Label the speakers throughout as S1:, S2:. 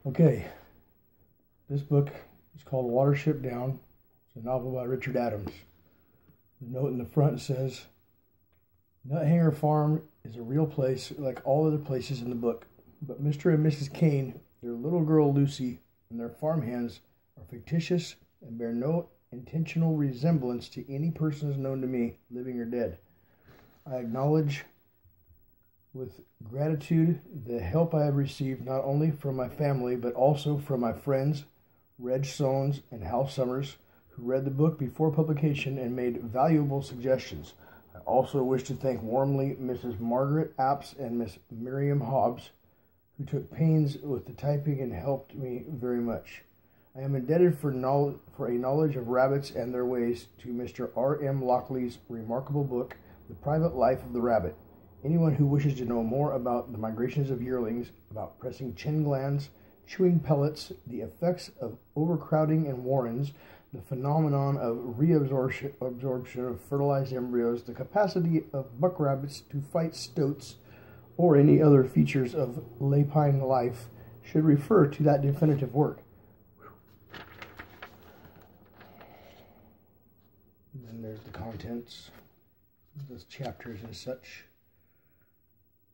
S1: Okay, this book is called Watership Do. It's a novel by Richard Adams. The note in the front says, Nuthanger Farm is a real place like all other places in the book, but Mr. and Mrs. Kane, their little girl Lucy, and their farmhands are fictitious and bear no intentional resemblance to any persons known to me, living or dead. I acknowledge with gratitude the help I have received not only from my family but also from my friends, Reg Soanes and Hal Summers, who read the book before publication and made valuable suggestions. I also wish to thank warmly Mrs. Margaret Apps and Miss Miriam Hobbs, who took pains with the typing and helped me very much. I am indebted for a knowledge of rabbits and their ways to Mr. R. M. Lockley's remarkable book, The Private Life of the Rabbit. Anyone who wishes to know more about the migrations of yearlings, about pressing chin glands, chewing pellets, the effects of overcrowding in warrens, the phenomenon of reabsorption of fertilized embryos, the capacity of buck rabbits to fight stoats, or any other features of lapine life, should refer to that definitive work. And then there's the contents, those chapters and such.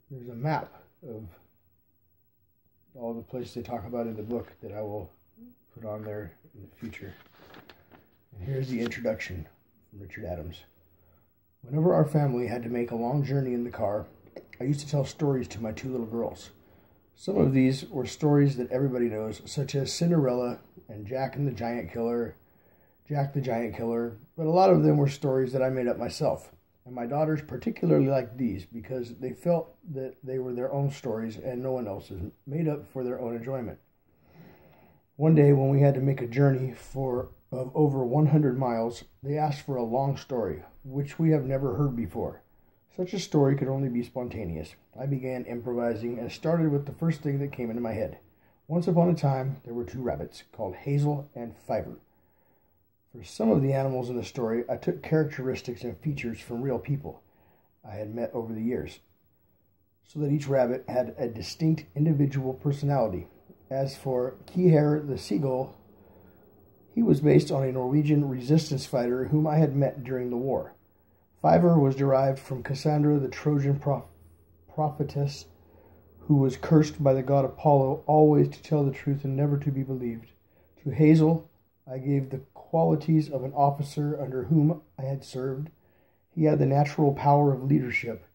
S1: There's a map of all the places they talk about in the book that I will put on there in the future. And here's the introduction from Richard Adams. Whenever our family had to make a long journey in the car, I used to tell stories to my two little girls. Some of these were stories that everybody knows, such as Cinderella and Jack the Giant Killer, but a lot of them were stories that I made up myself. And my daughters particularly liked these because they felt that they were their own stories and no one else's, made up for their own enjoyment. One day when we had to make a journey of over 100 miles, they asked for a long story, which we have never heard before. Such a story could only be spontaneous. I began improvising and started with the first thing that came into my head. Once upon a time, there were two rabbits called Hazel and Fiver. For some of the animals in the story, I took characteristics and features from real people I had met over the years, so that each rabbit had a distinct individual personality. As for Kiher the seagull, he was based on a Norwegian resistance fighter whom I had met during the war. Fiver was derived from Cassandra, the Trojan prophetess, who was cursed by the god Apollo always to tell the truth and never to be believed. To Hazel, I gave the qualities of an officer under whom I had served. He had the natural power of leadership.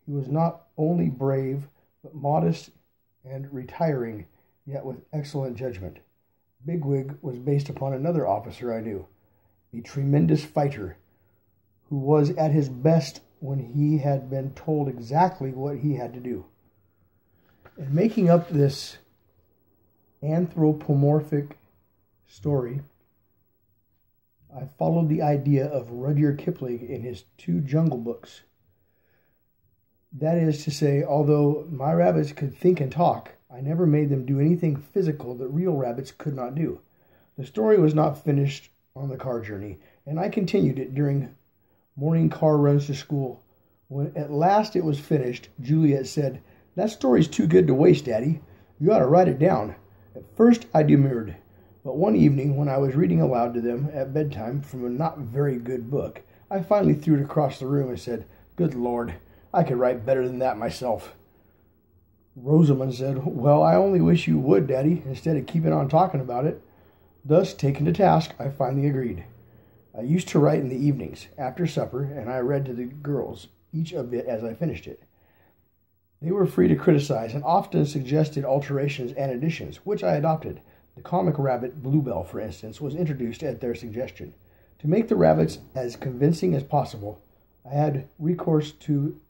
S1: He was not only brave, but modest and retiring, yet with excellent judgment. Bigwig was based upon another officer I knew, a tremendous fighter, who was at his best when he had been told exactly what he had to do. In making up this anthropomorphic story, I followed the idea of Rudyard Kipling in his two Jungle Books. That is to say, although my rabbits could think and talk, I never made them do anything physical that real rabbits could not do. The story was not finished on the car journey, and I continued it during morning car runs to school. When at last it was finished, Juliet said, "That story's too good to waste, Daddy. You ought to write it down." At first I demurred. But one evening, when I was reading aloud to them at bedtime from a not very good book, I finally threw it across the room and said, "Good Lord, I could write better than that myself." Rosamond said, "Well, I only wish you would, Daddy, instead of keeping on talking about it." Thus, taken to task, I finally agreed. I used to write in the evenings, after supper, and I read to the girls, each a bit as I finished it. They were free to criticize and often suggested alterations and additions, which I adopted. The comic rabbit Bluebell, for instance, was introduced at their suggestion. To make the rabbits as convincing as possible, I had recourse to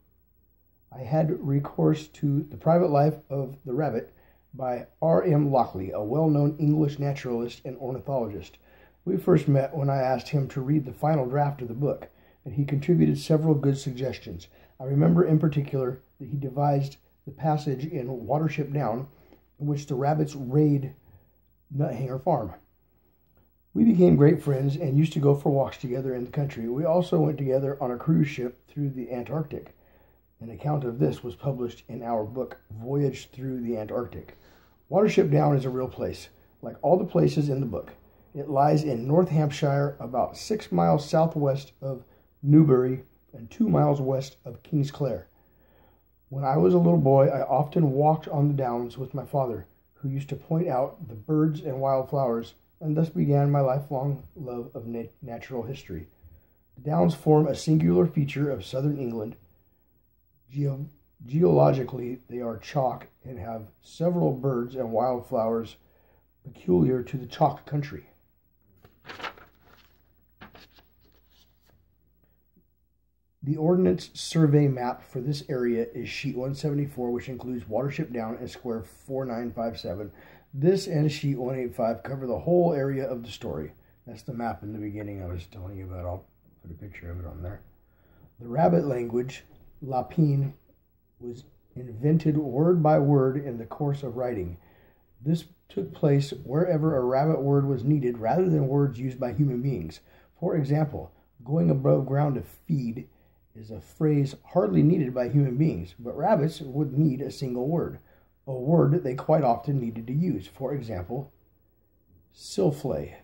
S1: The Private Life of the Rabbit by R. M. Lockley, a well-known English naturalist and ornithologist. We first met when I asked him to read the final draft of the book, and he contributed several good suggestions. I remember in particular that he devised the passage in Watership Do in which the rabbits raid Nuthanger Farm. We became great friends and used to go for walks together in the country. We also went together on a cruise ship through the Antarctic. An account of this was published in our book, Voyage Through the Antarctic. Watership Down is a real place, like all the places in the book. It lies in North Hampshire, about 6 miles southwest of Newbury and 2 miles west of Kingsclere. When I was a little boy, I often walked on the downs with my father, who used to point out the birds and wildflowers, and thus began my lifelong love of natural history. The downs form a singular feature of southern England. Geologically, they are chalk and have several birds and wildflowers peculiar to the chalk country. The Ordnance Survey map for this area is sheet 174, which includes Watership Down and square 4957. This and sheet 185 cover the whole area of the story. That's the map in the beginning I was telling you about. I'll put a picture of it on there. The rabbit language, Lapine, was invented word by word in the course of writing. This took place wherever a rabbit word was needed rather than words used by human beings. For example, going above ground to feed is a phrase hardly needed by human beings, but rabbits would need a single word, a word that they quite often needed to use. For example, silflay,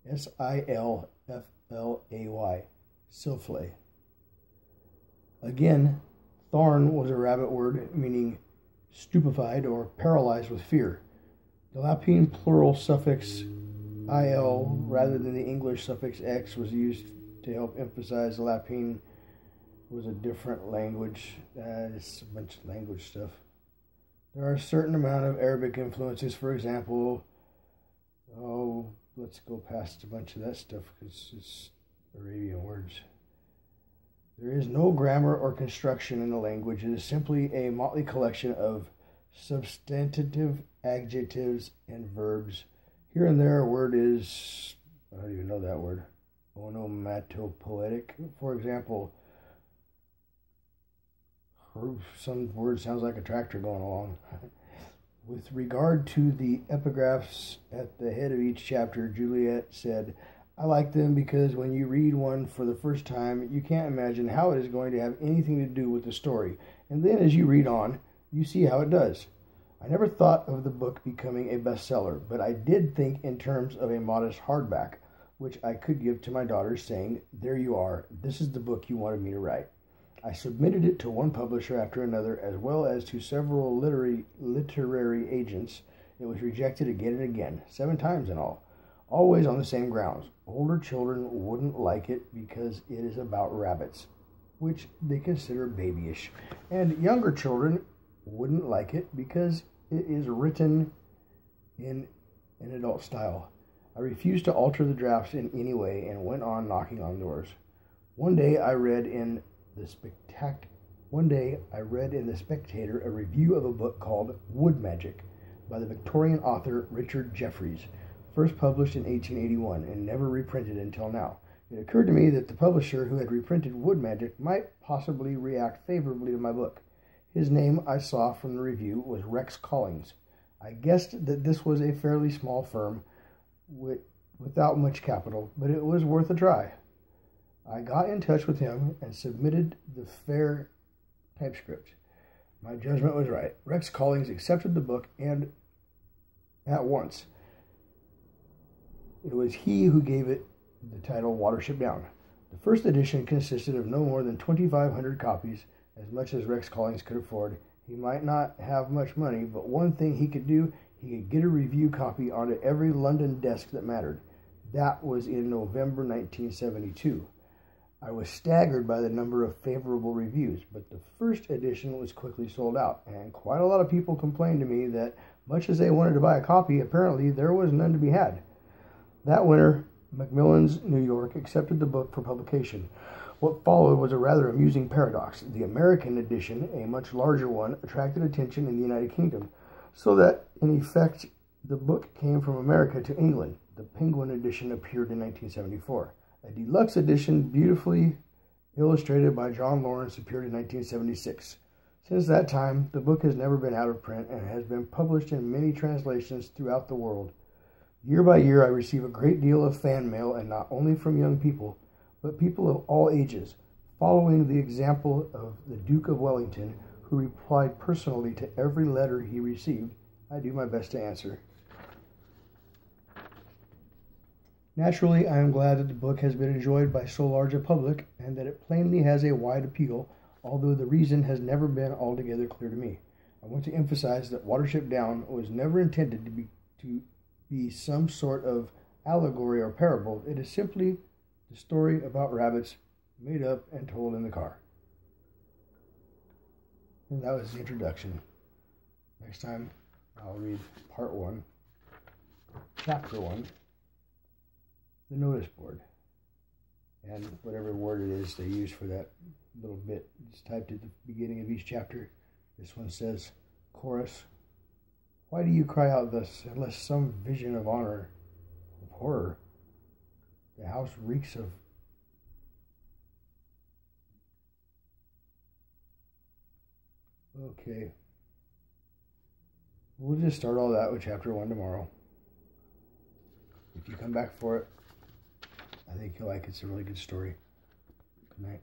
S1: S-I-L-F-L-A-Y, silflay. Again, Tharn was a rabbit word meaning stupefied or paralyzed with fear. The Lapine plural suffix il rather than the English suffix x was used to help emphasize the Lapine was a different language. It's a bunch of language stuff. There are a certain amount of Arabic influences. For example, let's go past a bunch of that stuff because it's Arabian words. There is no grammar or construction in the language. It is simply a motley collection of substantive adjectives and verbs. Here and there a word is, I don't even know that word, onomatopoetic. For example, some word sounds like a tractor going along. With regard to the epigraphs at the head of each chapter, Juliet said, I like them because when you read one for the first time, you can't imagine how it is going to have anything to do with the story. And then as you read on, you see how it does. I never thought of the book becoming a bestseller, but I did think in terms of a modest hardback, which I could give to my daughters saying, there you are, this is the book you wanted me to write. I submitted it to one publisher after another, as well as to several literary agents. It was rejected again and again, 7 times in all, always on the same grounds. Older children wouldn't like it because it is about rabbits, which they consider babyish, and younger children wouldn't like it because it is written in an adult style. I refused to alter the drafts in any way and went on knocking on doors. One day I read in the Spectator a review of a book called Wood Magic by the Victorian author Richard Jefferies, first published in 1881 and never reprinted until now. It occurred to me that the publisher who had reprinted Wood Magic might possibly react favorably to my book. His name, I saw from the review, was Rex Collings. I guessed that this was a fairly small firm without much capital, but it was worth a try. I got in touch with him and submitted the fair typescript. My judgment was right. Rex Collings accepted the book and at once. It was he who gave it the title Watership Down. The first edition consisted of no more than 2,500 copies, as much as Rex Collings could afford. He might not have much money, but one thing he could do, he could get a review copy onto every London desk that mattered. That was in November 1972. I was staggered by the number of favorable reviews, but the first edition was quickly sold out, and quite a lot of people complained to me that, much as they wanted to buy a copy, apparently there was none to be had. That winter, Macmillan's, New York, accepted the book for publication. What followed was a rather amusing paradox. The American edition, a much larger one, attracted attention in the United Kingdom, so that, in effect, the book came from America to England. The Penguin edition appeared in 1974. A deluxe edition, beautifully illustrated by John Lawrence, appeared in 1976. Since that time, the book has never been out of print and has been published in many translations throughout the world. Year by year, I receive a great deal of fan mail, and not only from young people, but people of all ages, following the example of the Duke of Wellington, who replied personally to every letter he received. I do my best to answer. Naturally, I am glad that the book has been enjoyed by so large a public and that it plainly has a wide appeal, although the reason has never been altogether clear to me. I want to emphasize that Watership Down was never intended to be some sort of allegory or parable. It is simply the story about rabbits made up and told in the car. And that was the introduction. Next time I'll read part 1, chapter 1, the notice board, and whatever word it is they use for that little bit. It's typed at the beginning of each chapter. This one says, chorus, why do you cry out thus, unless some vision of honor, of horror? The house reeks of... Okay. We'll just start all that with chapter 1 tomorrow. If you come back for it, I think you'll like it. It's a really good story. Good night.